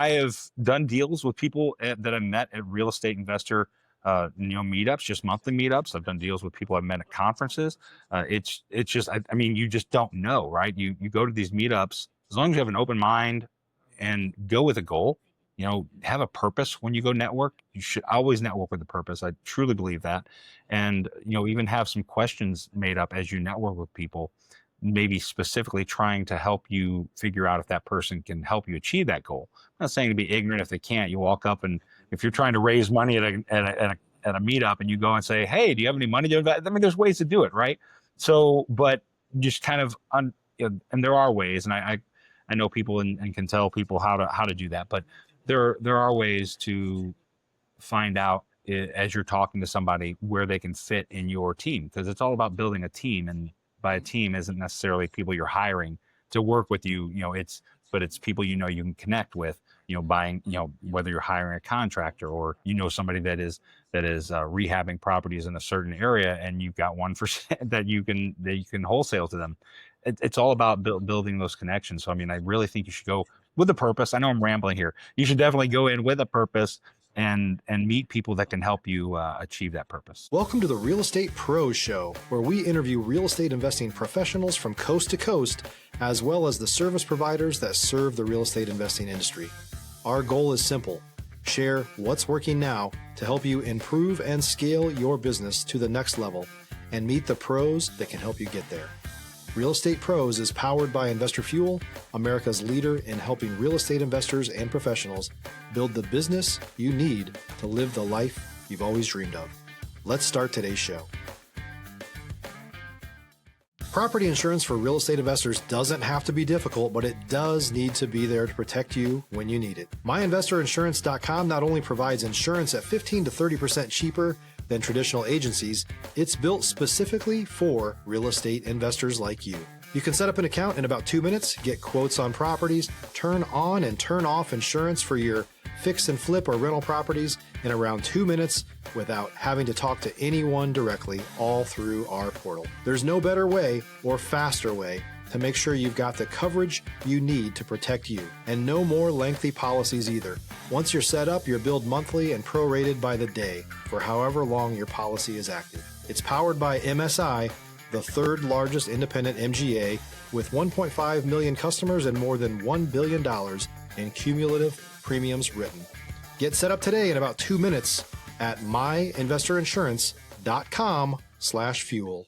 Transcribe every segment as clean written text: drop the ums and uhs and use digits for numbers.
I have done deals with people that I met at real estate investor, meetups, just monthly meetups. I've done deals with people I've met at conferences. It's just, I mean, you just don't know, right? You go to these meetups as long as you have an open mind and go with a goal. Have a purpose when you go network. You should always network with a purpose. I truly believe that, and even have some questions made up as you network with people, maybe specifically trying to help you figure out if that person can help you achieve that goal. I'm not saying to be ignorant if they can't. You walk up, and if you're trying to raise money at a meetup and you go and say, "Hey, do you have any money to invest?" I mean, there's ways to do it, right? So, but just kind of and there are ways, and I know people and can tell people how to do that, but there are ways to find out as you're talking to somebody where they can fit in your team, because it's all about building a team. And by a team isn't necessarily people you're hiring to work with you, but it's people you can connect with, buying, whether you're hiring a contractor or somebody that is rehabbing properties in a certain area, and you've got one for that you can wholesale to them. It's all about building those connections. So I mean, I really think you should go with a purpose. I know I'm rambling here. You should definitely go in with a purpose and meet people that can help you achieve that purpose. Welcome to the Real Estate Pros Show, where we interview real estate investing professionals from coast to coast, as well as the service providers that serve the real estate investing industry. Our goal is simple: share what's working now to help you improve and scale your business to the next level, and meet the pros that can help you get there. Real Estate Pros is powered by Investor Fuel, America's leader in helping real estate investors and professionals build the business you need to live the life you've always dreamed of. Let's start today's show. Property insurance for real estate investors doesn't have to be difficult, but it does need to be there to protect you when you need it. MyInvestorInsurance.com not only provides insurance at 15 to 30% cheaper than traditional agencies, it's built specifically for real estate investors like you. You can set up an account in about 2 minutes, get quotes on properties, turn on and turn off insurance for your fix and flip or rental properties in around 2 minutes without having to talk to anyone directly, all through our portal. There's no better way or faster way to make sure you've got the coverage you need to protect you, and no more lengthy policies either. Once you're set up, you're billed monthly and prorated by the day for however long your policy is active. It's powered by MSI, the third largest independent MGA, with 1.5 million customers and more than $1 billion in cumulative premiums written. Get set up today in about 2 minutes at myinvestorinsurance.com/fuel.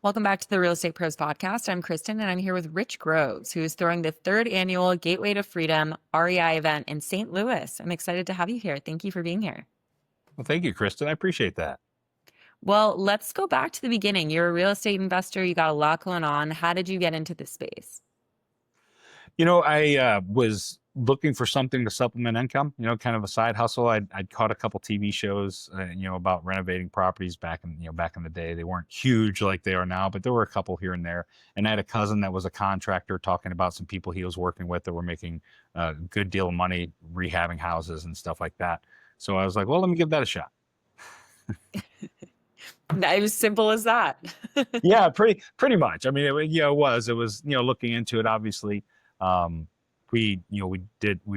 Welcome back to the Real Estate Pros Podcast. I'm Kristen, and I'm here with Rich Groves, who is throwing the 3rd annual Gateway to Freedom REI event in St. Louis. I'm excited to have you here. Thank you for being here. Well, thank you, Kristen. I appreciate that. Well, let's go back to the beginning. You're a real estate investor. You got a lot going on. How did you get into this space? I was looking for something to supplement income, kind of a side hustle. I'd caught a couple TV shows, about renovating properties back in the day. They weren't huge like they are now, but there were a couple here and there. And I had a cousin that was a contractor talking about some people he was working with that were making a good deal of money rehabbing houses and stuff like that. So I was like, well, let me give that a shot. It was simple as that. Yeah, pretty much. I mean, it was looking into it, obviously. We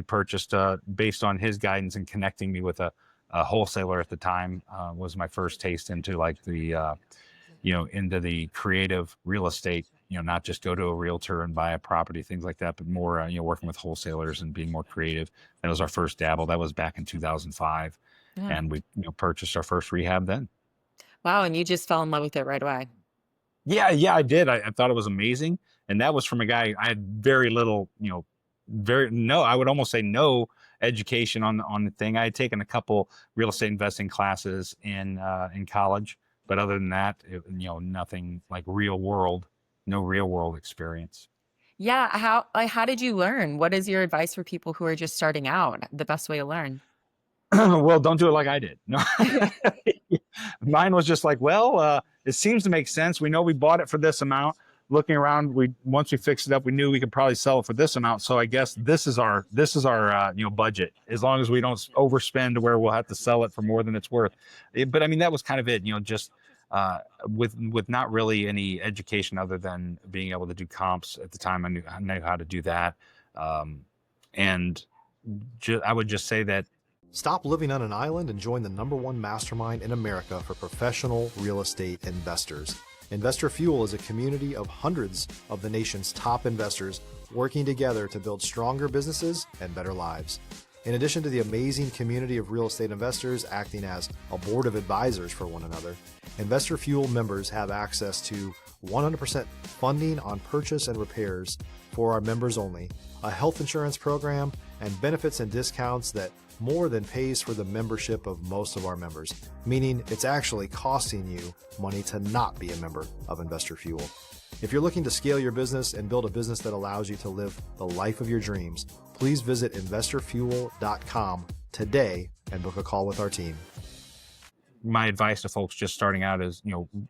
purchased, based on his guidance and connecting me with a wholesaler at the time, was my first taste into like the, into the creative real estate, not just go to a realtor and buy a property, things like that, but more, working with wholesalers and being more creative. That was our first dabble. That was back in 2005. Yeah. And we, purchased our first rehab then. Wow. And you just fell in love with it right away. Yeah, I did. I thought it was amazing. And that was from a guy, I had very little, I would almost say no education on the thing. I had taken a couple real estate investing classes in college, but other than that, nothing like no real world experience. Yeah. How did you learn? What is your advice for people who are just starting out? The best way to learn? Well, don't do it like I did. No, mine was just like, it seems to make sense. We know we bought it for this amount. Looking around, once we fixed it up, we knew we could probably sell it for this amount. So I guess this is our budget, as long as we don't overspend to where we'll have to sell it for more than it's worth. But I mean, that was kind of it, just with not really any education other than being able to do comps at the time. I knew how to do that. And I would just say that Stop living on an island and join the #1 mastermind in America for professional real estate investors. Investor Fuel is a community of hundreds of the nation's top investors working together to build stronger businesses and better lives. In addition to the amazing community of real estate investors acting as a board of advisors for one another, Investor Fuel members have access to 100% funding on purchase and repairs for our members only, a health insurance program, and benefits and discounts that more than pays for the membership of most of our members, meaning it's actually costing you money to not be a member of Investor Fuel. If you're looking to scale your business and build a business that allows you to live the life of your dreams, please visit investorfuel.com today and book a call with our team. my advice to folks just starting out is,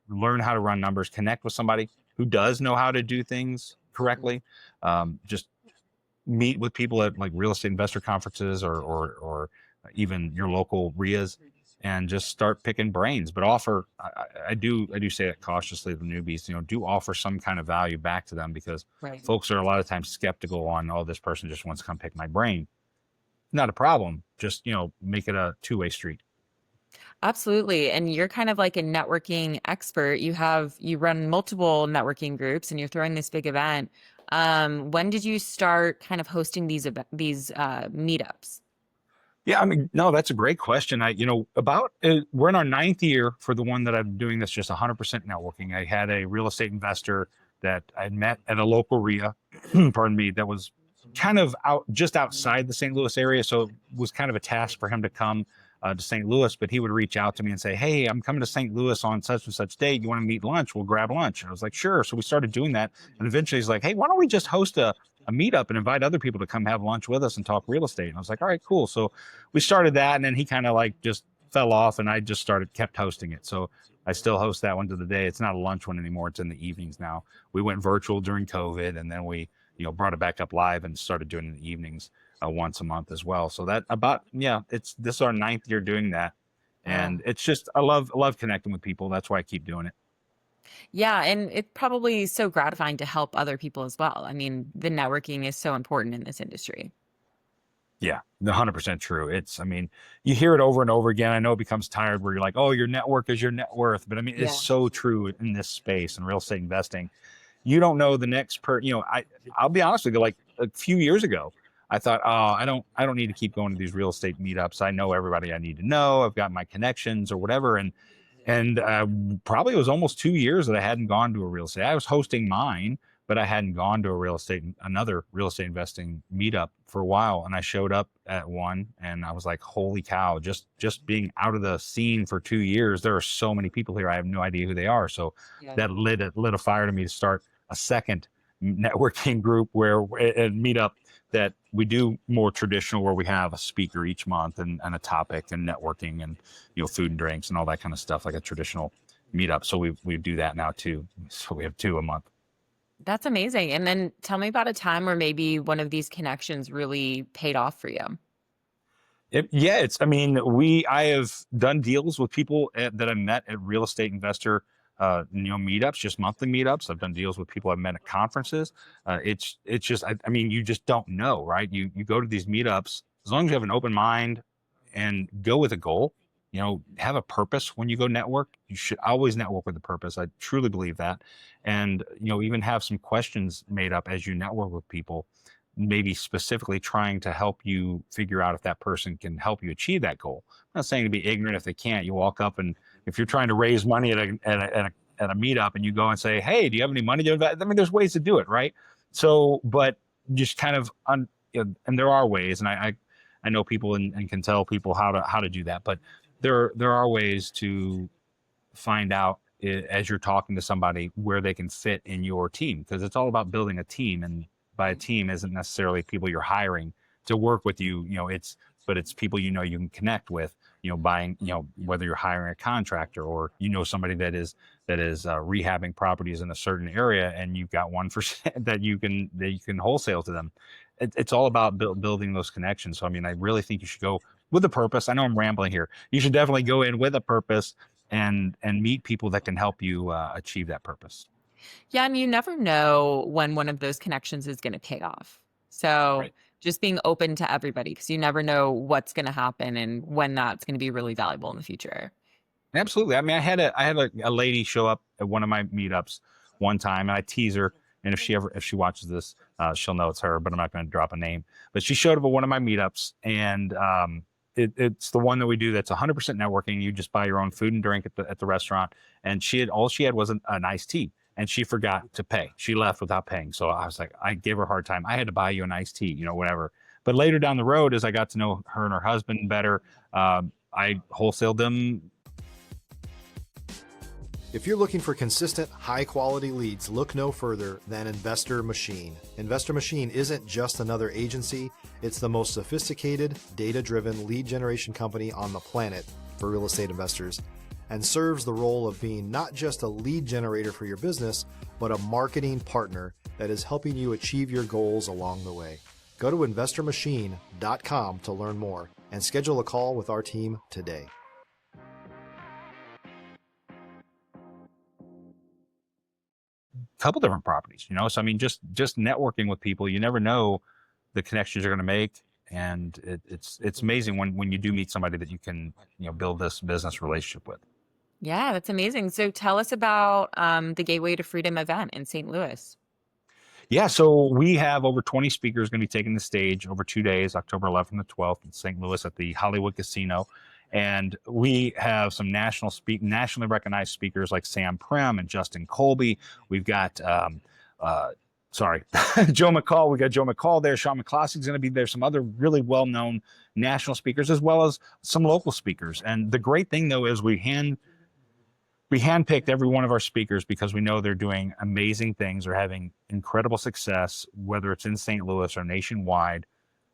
learn how to run numbers, connect with somebody who does know how to do things correctly. Just meet with people at like real estate investor conferences or even your local REIAs, and just start picking brains. But I do say that cautiously to the newbies, do offer some kind of value back to them, because Right. folks are a lot of times skeptical on, oh, this person just wants to come pick my brain. Not a problem. Just, make it a two-way street. Absolutely. And you're kind of like a networking expert. You run multiple networking groups and you're throwing this big event. When did you start kind of hosting these meetups? Yeah, no, that's a great question. We're in our 9th year for the one that I'm doing that's just 100% networking. I had a real estate investor that I met at a local REIA, pardon me, that was kind of just outside the St. Louis area. So it was kind of a task for him to come to St. Louis, but he would reach out to me and say, hey, I'm coming to St. Louis on such and such date. You want to meet lunch? We'll grab lunch. And I was like, sure. So we started doing that. And eventually he's like, hey, why don't we just host a meetup and invite other people to come have lunch with us and talk real estate? And I was like, all right, cool. So we started that, and then he kind of like just fell off, and I just kept hosting it. So I still host that one to the day. It's not a lunch one anymore. It's in the evenings now. We went virtual during COVID, and then we, brought it back up live and started doing it in the evenings once a month as well. So this is our 9th year doing that. And it's just, I love connecting with people. That's why I keep doing it. Yeah. And it's probably so gratifying to help other people as well. I mean, the networking is so important in this industry. Yeah, 100% true. You hear it over and over again. I know it becomes tired where you're like, oh, your network is your net worth. But it's so true in this space in real estate investing. You don't know the next I'll be honest with you, like a few years ago, I thought, oh, I don't need to keep going to these real estate meetups. I know everybody I need to know. I've got my connections or whatever. And probably it was almost 2 years that I hadn't gone to a real estate. I was hosting mine, but I hadn't gone to another real estate investing meetup for a while. And I showed up at one, and I was like, holy cow, just being out of the scene for 2 years, there are so many people here. I have no idea who they are. So that lit a fire to me to start a second networking group a meetup that we do more traditional, where we have a speaker each month and a topic and networking and, food and drinks and all that kind of stuff, like a traditional meetup. So we do that now too. So we have 2 a month. That's amazing. And then tell me about a time where maybe one of these connections really paid off for you. I have done deals with people that I met at real estate investor, meetups, just monthly meetups. I've done deals with people I've met at conferences. It's just, you just don't know, right? You go to these meetups, as long as you have an open mind and go with a goal, have a purpose when you go network. You should always network with a purpose. I truly believe that. And, even have some questions made up as you network with people, maybe specifically trying to help you figure out if that person can help you achieve that goal. I'm not saying to be ignorant if they can't. You walk up, and if you're trying to raise money at a meetup and you go and say, hey, do you have any money to invest? There's ways to do it, right? So, but just kind of, and there are ways, and I know people and can tell people how to do that, but there are ways to find out as you're talking to somebody where they can fit in your team, because it's all about building a team. And by a team isn't necessarily people you're hiring to work with you, but it's people you can connect with, buying, whether you're hiring a contractor or somebody that is rehabbing properties in a certain area, and you've got one for that you can wholesale to them. It's all about building those connections. So I really think you should go with a purpose. I know I'm rambling here. You should definitely go in with a purpose and meet people that can help you achieve that purpose. Yeah, and you never know when one of those connections is going to pay off. So Right. just being open to everybody, because you never know what's going to happen and when that's going to be really valuable in the future. Absolutely. I mean, I had a lady show up at one of my meetups one time, and I tease her. And if she watches this, she'll know it's her. But I'm not going to drop a name. But she showed up at one of my meetups, and it's the one that we do that's 100% networking. You just buy your own food and drink at the restaurant. And all she had was an iced tea, and she forgot to pay. She left without paying. So I was like, I gave her a hard time. I had to buy you an iced tea, whatever. But later down the road, as I got to know her and her husband better, I wholesaled them. If you're looking for consistent, high-quality leads, look no further than Investor Machine. Investor Machine isn't just another agency. It's the most sophisticated, data-driven lead generation company on the planet for real estate investors, and serves the role of being not just a lead generator for your business, but a marketing partner that is helping you achieve your goals along the way. Go to investormachine.com to learn more and schedule a call with our team today. Couple different properties, so I mean, just networking with people, you never know the connections you're going to make, and it's amazing when you do meet somebody that you can build this business relationship with. Yeah, that's amazing. So tell us about the Gateway to Freedom event in St. Louis. Yeah, so we have over 20 speakers going to be taking the stage over 2 days, October 11th and the 12th in St. Louis at the Hollywood Casino. And we have some nationally recognized speakers like Sam Prim and Justin Colby. We've got, Joe McCall. We got Joe McCall there. Sean McClossy's going to be there. Some other really well-known national speakers, as well as some local speakers. And the great thing, though, is we handpicked every one of our speakers because we know they're doing amazing things or having incredible success, whether it's in St. Louis or nationwide,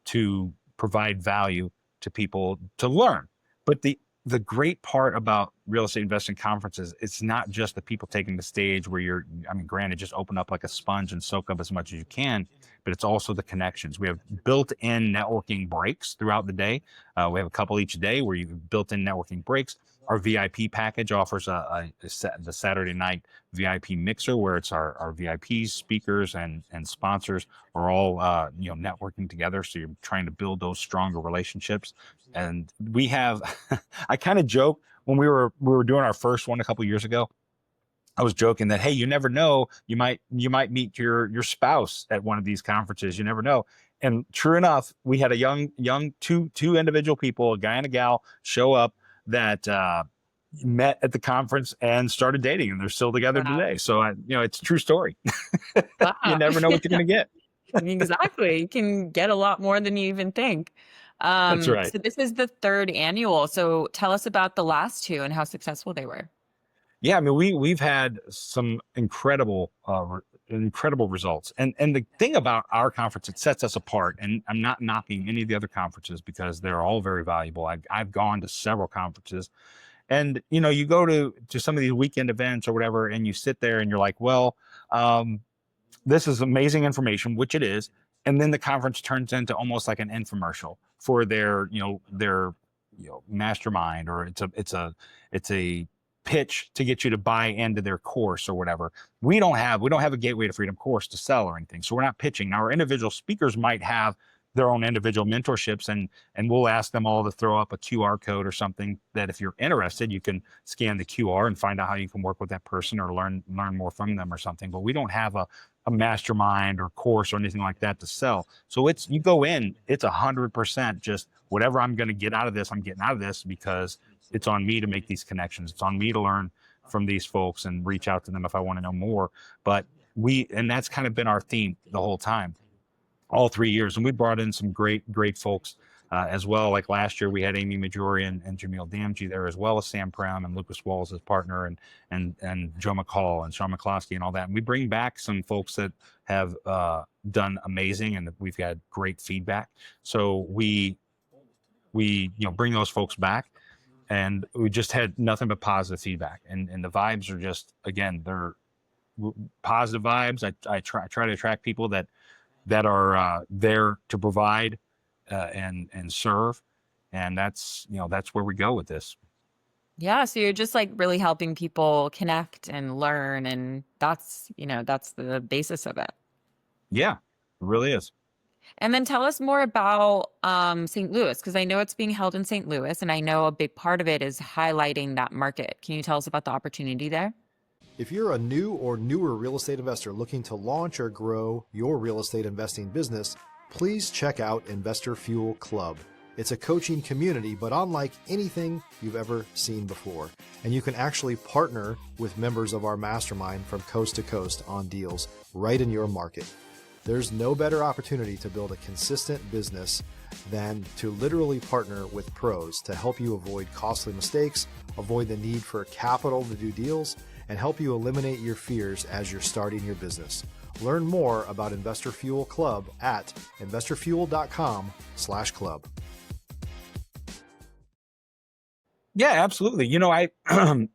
to provide value to people to learn. But the great part about real estate investing conferences, it's not just the people taking the stage where granted, just open up like a sponge and soak up as much as you can, but it's also the connections. We have built-in networking breaks throughout the day. We have a couple each day where you've built-in networking breaks. Our VIP package offers the Saturday night VIP mixer, where it's our VIPs, speakers, and sponsors are all networking together. So you're trying to build those stronger relationships. And we have, I kind of joke when we were doing our first one a couple years ago. I was joking that, hey, you never know, you might meet your spouse at one of these conferences. You never know. And true enough, we had a young two individual people, a guy and a gal, show up that met at the conference and started dating, and they're still together today. So it's a true story. Wow. You never know what you're going to get. Exactly. You can get a lot more than you even think. That's right. So this is the third annual. So tell us about the last two and how successful they were. Yeah, I mean, we've had some incredible results, and the thing about our conference, it sets us apart. And I'm not knocking any of the other conferences because they're all very valuable. I've gone to several conferences, and you go to some of these weekend events or whatever, and you sit there and you're like, well, this is amazing information, which it is, and then the conference turns into almost like an infomercial for their mastermind, or it's a pitch to get you to buy into their course or whatever. We don't have a Gateway to Freedom course to sell or anything. So we're not pitching. Now, our individual speakers might have their own individual mentorships, and we'll ask them all to throw up a QR code or something that if you're interested, you can scan the QR and find out how you can work with that person or learn more from them or something. But we don't have a mastermind or course or anything like that to sell. So you go in, it's 100% just whatever I'm going to get out of this, I'm getting out of this, because it's on me to make these connections. It's on me to learn from these folks and reach out to them if I want to know more. But and that's kind of been our theme the whole time, all 3 years. And we brought in some great folks as well. Like last year, we had Amy Majori and Jamil Damji there, as well as Sam Pram and Lucas Walls as partner, and Joe McCall and Sean McCloskey and all that. And we bring back some folks that have done amazing and that we've had great feedback. So we bring those folks back. And we just had nothing but positive feedback, and the vibes are just, again, they're positive vibes. I try to attract people that are there to provide and serve, and that's where we go with this. Yeah, so you're just like really helping people connect and learn, and that's the basis of it. Yeah, it really is. And then tell us more about St. Louis, because I know it's being held in St. Louis, and I know a big part of it is highlighting that market. Can you tell us about the opportunity there? If you're a new or newer real estate investor looking to launch or grow your real estate investing business, please check out Investor Fuel Club. It's a coaching community, but unlike anything you've ever seen before. And you can actually partner with members of our mastermind from coast to coast on deals right in your market. There's no better opportunity to build a consistent business than to literally partner with pros to help you avoid costly mistakes, avoid the need for capital to do deals, and help you eliminate your fears as you're starting your business. Learn more about Investor Fuel Club at investorfuel.com/club. Yeah, absolutely. I and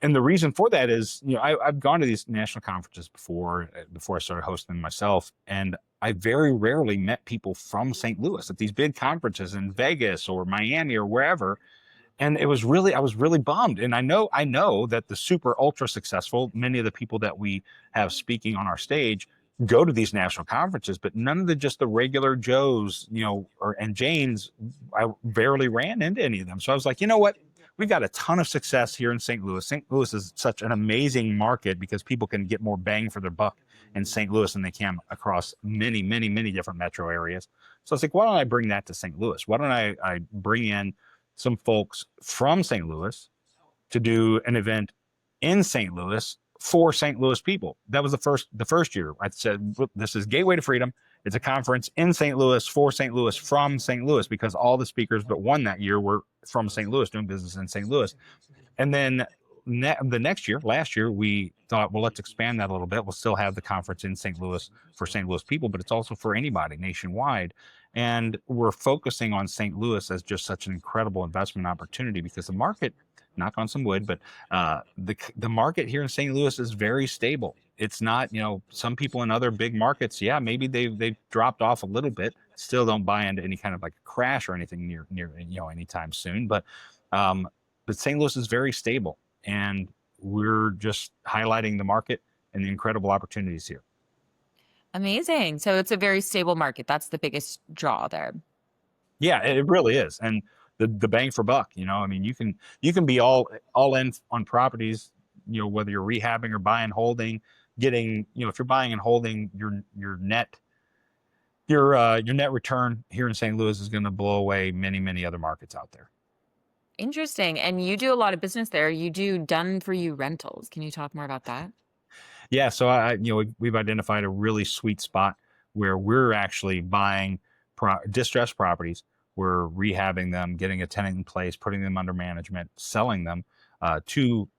the reason for that is, I've gone to these national conferences before I started hosting them myself, and I very rarely met people from St. Louis at these big conferences in Vegas or Miami or wherever. And I was really bummed. And I know that the super ultra successful, many of the people that we have speaking on our stage go to these national conferences, but none of the regular Joes, and Janes, I barely ran into any of them. So I was like, you know what? We've got a ton of success here in St. Louis. St. Louis is such an amazing market because people can get more bang for their buck in St. Louis than they can across many, many, many different metro areas. So I was like, why don't I bring that to St. Louis? Why don't I bring in some folks from St. Louis to do an event in St. Louis for St. Louis people? That was the first year. I said, this is Gateway to Freedom. It's a conference in St. Louis for St. Louis from St. Louis, because all the speakers but one that year were from St. Louis, doing business in St. Louis. And then the next year, last year, we thought, well, let's expand that a little bit. We'll still have the conference in St. Louis for St. Louis people, but it's also for anybody nationwide. And we're focusing on St. Louis as just such an incredible investment opportunity because the market, knock on some wood, but the market here in St. Louis is very stable. It's not, some people in other big markets, yeah, maybe they've dropped off a little bit. Still don't buy into any kind of like a crash or anything near anytime soon. But St. Louis is very stable, and we're just highlighting the market and the incredible opportunities here. Amazing. So it's a very stable market. That's the biggest draw there. Yeah, it really is. And the bang for buck, I mean, you can be all in on properties, whether you're rehabbing or buying, holding, getting, if you're buying and holding, your net return here in St. Louis is going to blow away many, many other markets out there. Interesting. And you do a lot of business there. You do done for you rentals. Can you talk more about that? Yeah, so we've identified a really sweet spot where we're actually buying distressed properties. We're rehabbing them, getting a tenant in place, putting them under management, selling them to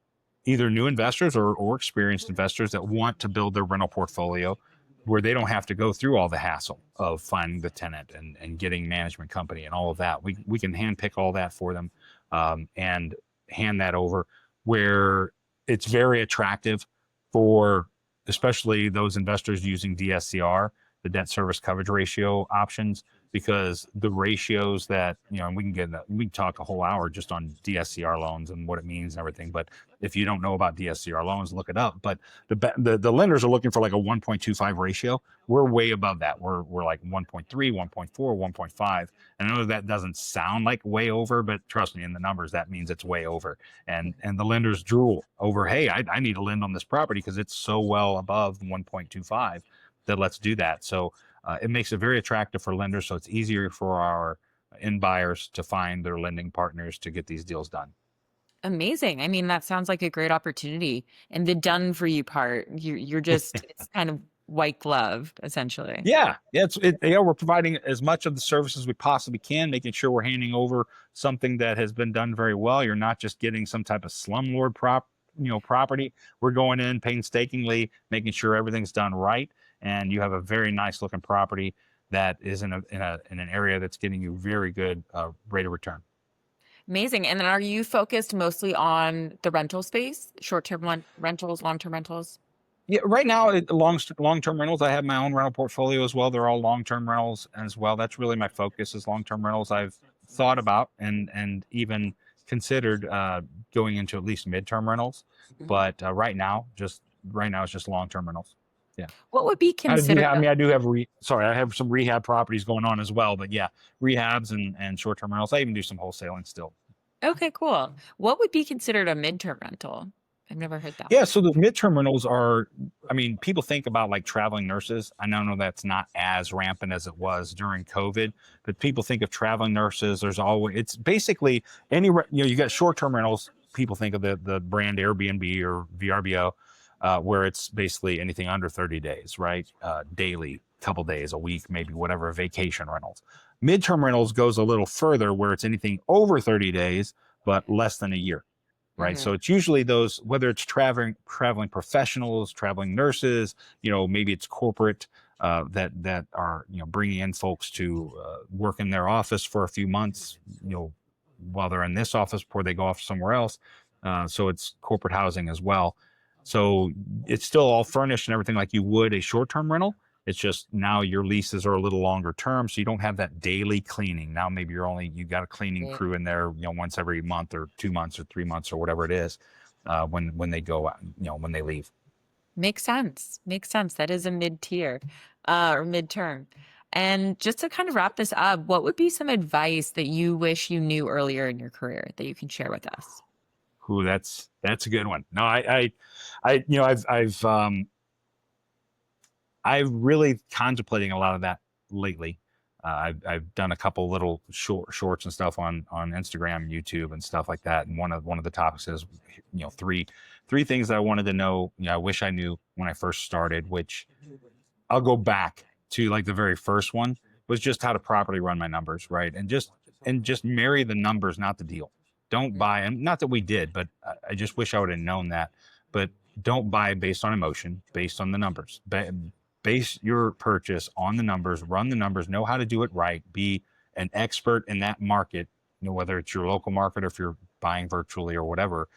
either new investors or experienced investors that want to build their rental portfolio, where they don't have to go through all the hassle of finding the tenant and getting management company and all of that. We can handpick all that for them and hand that over, where it's very attractive for especially those investors using DSCR, the debt service coverage ratio options, because the ratios that, and we can talk a whole hour just on DSCR loans and what it means and everything. But if you don't know about DSCR loans, look it up. But the lenders are looking for like a 1.25 ratio. We're way above that. We're like 1.3, 1.4, 1.5. And I know that doesn't sound like way over, but trust me, in the numbers, that means it's way over. And the lenders drool over, hey, I need to lend on this property because it's so well above 1.25 that let's do that. So it makes it very attractive for lenders. So it's easier for our end buyers to find their lending partners to get these deals done. Amazing. I mean, that sounds like a great opportunity. And the done for you part, you're just, it's kind of white glove, essentially. Yeah. We're providing as much of the services we possibly can, making sure we're handing over something that has been done very well. You're not just getting some type of slumlord property. We're going in painstakingly, making sure everything's done right. And you have a very nice looking property that is in an area that's getting you very good rate of return. Amazing. And then are you focused mostly on the rental space, short-term rentals, long-term rentals? Yeah, right now, long-term rentals. I have my own rental portfolio as well. They're all long-term rentals as well. That's really my focus, is long-term rentals. I've thought about and even considered going into at least midterm rentals, but right now it's just long-term rentals. Yeah. What would be I do considered have, I a mean, I do have, I have some rehab properties going on as well, but yeah, rehabs and short-term rentals. I even do some wholesaling still. okay, cool. What would be considered a midterm rental? I've never heard that Yeah, one. so the midterm rentals are, I mean, people think about like traveling nurses. I know that's not as rampant as it was during COVID, but people think of traveling nurses. There's always, it's basically you got short-term rentals. People think of the brand Airbnb or VRBO, where it's basically anything under 30 days, right? Daily, couple days, a week, maybe whatever, vacation rentals. Midterm rentals goes a little further where it's anything over 30 days, but less than a year. Right. Mhm. So it's usually those, whether it's traveling professionals, traveling nurses, maybe it's corporate that are, bringing in folks to work in their office for a few months, while they're in this office before they go off somewhere else. So it's corporate housing as well. So it's still all furnished and everything like you would a short-term rental. It's just now your leases are a little longer term, so you don't have that daily cleaning. Now maybe you got a cleaning Right. crew in there, once every month or 2 months or 3 months or whatever it is, when they go out, when they leave. Makes sense. Makes sense. That is a mid-tier, or midterm. And just to kind of wrap this up, what would be some advice that you wish you knew earlier in your career that you can share with us? Ooh, that's a good one. No, I've really contemplating a lot of that lately. I've done a couple little shorts and stuff on Instagram, YouTube, and stuff like that. And one of the topics is, three things that I wanted to know. I wish I knew when I first started. Which I'll go back to, like the very first one was just how to properly run my numbers, right? And just marry the numbers, not the deal. Don't buy, and not that we did, but I just wish I would have known that. But don't buy based on emotion, based on the numbers. Base your purchase on the numbers, run the numbers, know how to do it right, be an expert in that market, whether it's your local market or if you're buying virtually or whatever,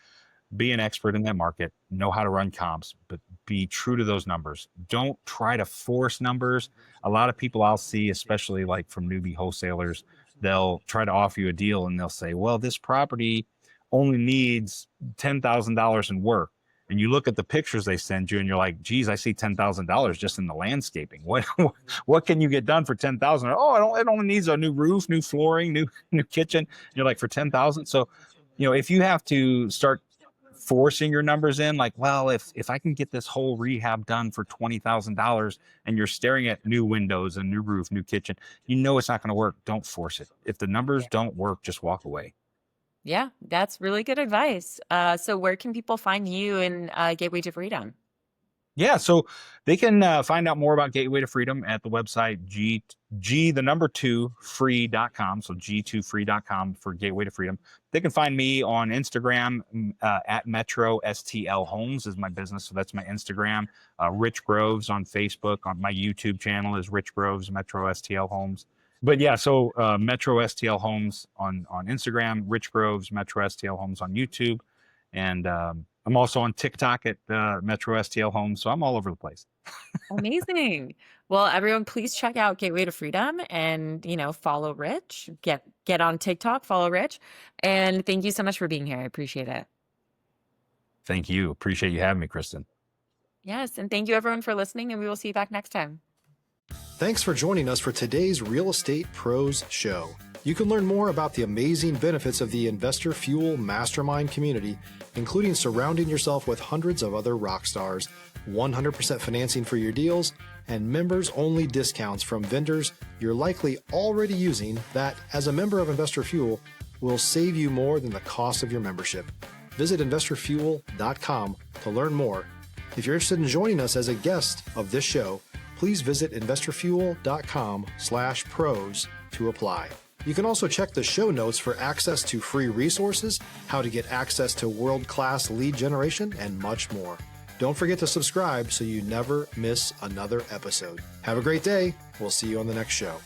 be an expert in that market, know how to run comps, but be true to those numbers. Don't try to force numbers. A lot of people I'll see, especially like from newbie wholesalers, they'll try to offer you a deal and they'll say, well, this property only needs $10,000 in work. And you look at the pictures they send you and you're like, geez, I see $10,000 just in the landscaping. What can you get done for 10,000? Oh, it only needs a new roof, new flooring, new kitchen. And you're like, for 10,000. So, if you have to start forcing your numbers in, like, well, if I can get this whole rehab done for $20,000 and you're staring at new windows and new roof, new kitchen, it's not going to work. Don't force it. If the numbers don't work, just walk away. Yeah, that's really good advice. So where can people find you in Gateway to Freedom? Yeah, so they can find out more about Gateway to Freedom at the website the number 2 free.com. So g2free.com for Gateway to Freedom. They can find me on Instagram at Metro STL Homes is my business. So that's my Instagram. Rich Groves on Facebook. On my YouTube channel is Rich Groves Metro STL Homes. But yeah, so Metro STL Homes on Instagram, Rich Groves Metro STL Homes on YouTube, and I'm also on TikTok at Metro STL Homes, so I'm all over the place. Amazing. Well, everyone, please check out Gateway to Freedom and, follow Rich. Get on TikTok, follow Rich. And thank you so much for being here. I appreciate it. Thank you. Appreciate you having me, Kristen. Yes. And thank you, everyone, for listening. And we will see you back next time. Thanks for joining us for today's Real Estate Pros Show. You can learn more about the amazing benefits of the Investor Fuel Mastermind community, including surrounding yourself with hundreds of other rock stars, 100% financing for your deals, and members-only discounts from vendors you're likely already using that, as a member of Investor Fuel, will save you more than the cost of your membership. Visit investorfuel.com to learn more. If you're interested in joining us as a guest of this show, please visit investorfuel.com/pros to apply. You can also check the show notes for access to free resources, how to get access to world-class lead generation, and much more. Don't forget to subscribe so you never miss another episode. Have a great day. We'll see you on the next show.